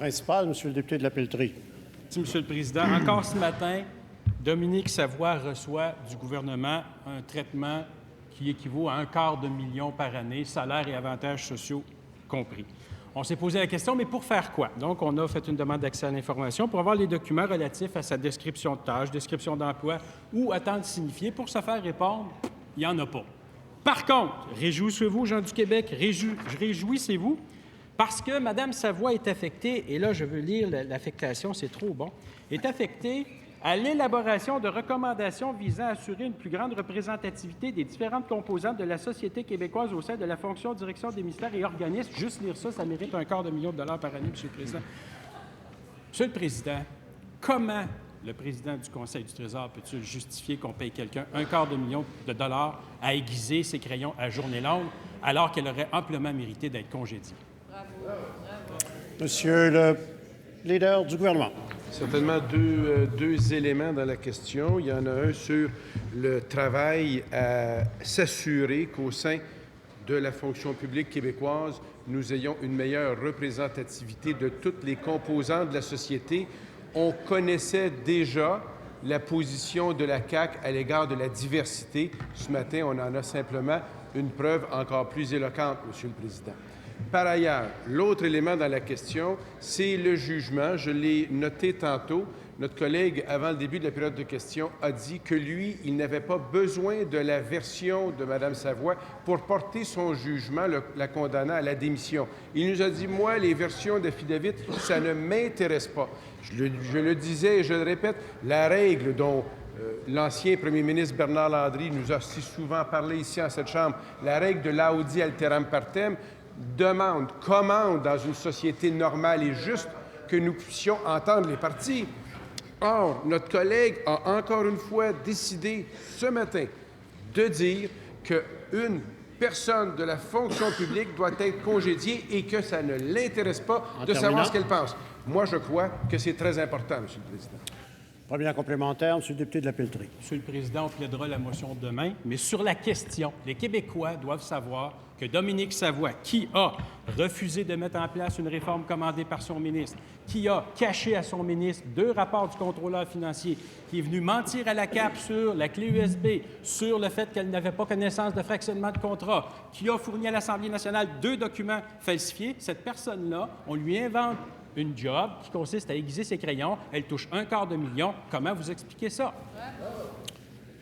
Principal, Monsieur le député de la Pelletrie. Merci, Monsieur le Président. Encore ce matin, Dominique Savoie reçoit du gouvernement un traitement qui équivaut à $250 000 par année, salaires et avantages sociaux compris. On s'est posé la question, mais pour faire quoi? Donc, on a fait une demande d'accès à l'information pour avoir les documents relatifs à sa description de tâche, description d'emploi ou attente signifiée. Pour se faire répondre, il n'y en a pas. Par contre, réjouissez-vous, gens du Québec, réjouissez-vous, parce que Mme Savoie est affectée, et là, je veux lire l'affectation, c'est trop bon, est affectée à l'élaboration de recommandations visant à assurer une plus grande représentativité des différentes composantes de la société québécoise au sein de la fonction direction des ministères et organismes. Juste lire ça, ça mérite $250 000 par année, Monsieur le Président. Monsieur le Président, comment le président du Conseil du Trésor peut-il justifier qu'on paye quelqu'un $250 000 à aiguiser ses crayons à journée longue alors qu'elle aurait amplement mérité d'être congédiée? Bravo. Bravo. Monsieur le leader du gouvernement. Certainement deux éléments dans la question. Il y en a un sur le travail à s'assurer qu'au sein de la fonction publique québécoise, nous ayons une meilleure représentativité de toutes les composantes de la société. On connaissait déjà la position de la CAQ à l'égard de la diversité. Ce matin, on en a simplement une preuve encore plus éloquente, Monsieur le Président. Par ailleurs, l'autre élément dans la question, c'est le jugement. Je l'ai noté tantôt. Notre collègue, avant le début de la période de questions, a dit que lui, il n'avait pas besoin de la version de Mme Savoie pour porter son jugement, la condamnant à la démission. Il nous a dit, moi, les versions d'affidavit, ça ne m'intéresse pas. Je le disais et je le répète, la règle dont l'ancien premier ministre Bernard Landry nous a si souvent parlé ici en cette Chambre, la règle de l'audi alteram partem, commande dans une société normale et juste que nous puissions entendre les partis. Or, notre collègue a encore une fois décidé ce matin de dire qu'une personne de la fonction publique doit être congédiée et que ça ne l'intéresse pas de savoir ce qu'elle pense. Moi, je crois que c'est très important, Monsieur le Président. Premier complémentaire, Monsieur le député de la Pelletrie. Monsieur le Président, on plaidera la motion demain, mais sur la question, les Québécois doivent savoir que Dominique Savoie, qui a refusé de mettre en place une réforme commandée par son ministre, qui a caché à son ministre 2 rapports du contrôleur financier, qui est venu mentir à la CAP sur la clé USB, sur le fait qu'elle n'avait pas connaissance de fractionnement de contrat, qui a fourni à l'Assemblée nationale 2 documents falsifiés, cette personne-là, on lui invente une job qui consiste à aiguiser ses crayons. Elle touche $250 000. Comment vous expliquez ça?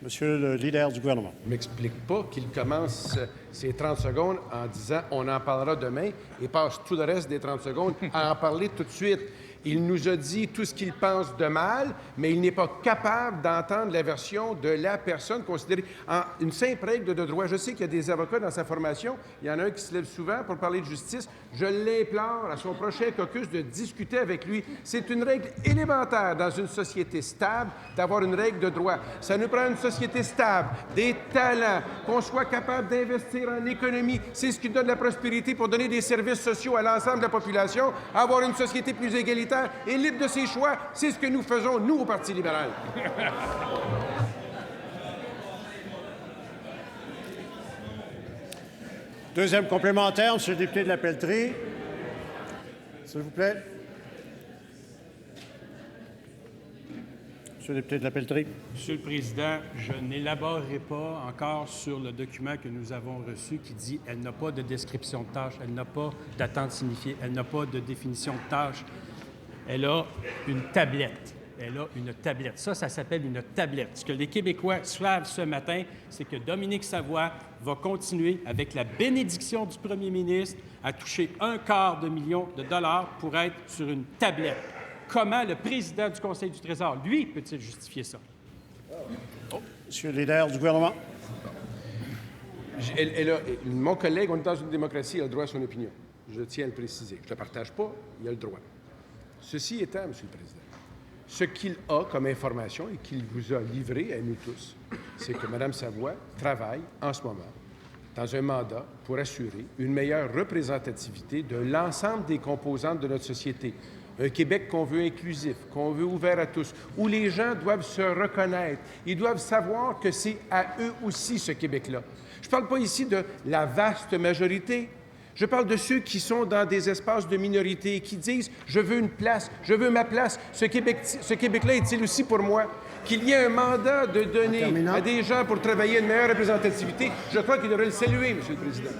Monsieur le leader du gouvernement. Ne m'explique pas qu'il commence ses 30 secondes en disant « on en parlera demain » et passe tout le reste des 30 secondes à en parler tout de suite. Il nous a dit tout ce qu'il pense de mal, mais il n'est pas capable d'entendre la version de la personne considérée en une simple règle de droit. Je sais qu'il y a des avocats dans sa formation. Il y en a un qui se lève souvent pour parler de justice. Je l'implore à son prochain caucus de discuter avec lui. C'est une règle élémentaire dans une société stable d'avoir une règle de droit. Ça nous prend une société stable, des talents, qu'on soit capable d'investir en économie. C'est ce qui donne la prospérité pour donner des services sociaux à l'ensemble de la population, avoir une société plus égalitaire et libre de ses choix. C'est ce que nous faisons, nous, au Parti libéral. Deuxième complémentaire, Monsieur le député de la Pelletrie. S'il vous plaît. Monsieur le député de la Pelletrie. Monsieur le Président, je n'élaborerai pas encore sur le document que nous avons reçu qui dit qu'elle n'a pas de description de tâche, elle n'a pas d'attente signifiée, elle n'a pas de définition de tâche. Elle a une tablette. Elle a une tablette. Ça s'appelle une tablette. Ce que les Québécois savent ce matin, c'est que Dominique Savoie va continuer, avec la bénédiction du premier ministre, à toucher $250 000 pour être sur une tablette. Comment le président du Conseil du Trésor, lui, peut-il justifier ça? Monsieur le leader du gouvernement. Mon collègue, on est dans une démocratie, il a le droit à son opinion. Je tiens à le préciser. Je ne le partage pas, il a le droit. Ceci étant, Monsieur le Président, ce qu'il a comme information et qu'il vous a livré à nous tous, c'est que Mme Savoie travaille en ce moment dans un mandat pour assurer une meilleure représentativité de l'ensemble des composantes de notre société. Un Québec qu'on veut inclusif, qu'on veut ouvert à tous, où les gens doivent se reconnaître. Ils doivent savoir que c'est à eux aussi, ce Québec-là. Je ne parle pas ici de la vaste majorité. Je parle de ceux qui sont dans des espaces de minorité, qui disent « je veux une place, je veux ma place, ce Québec-là est-il aussi pour moi ?» Qu'il y ait un mandat de donner à des gens pour travailler une meilleure représentativité, je crois qu'il devrait le saluer, M. le Président.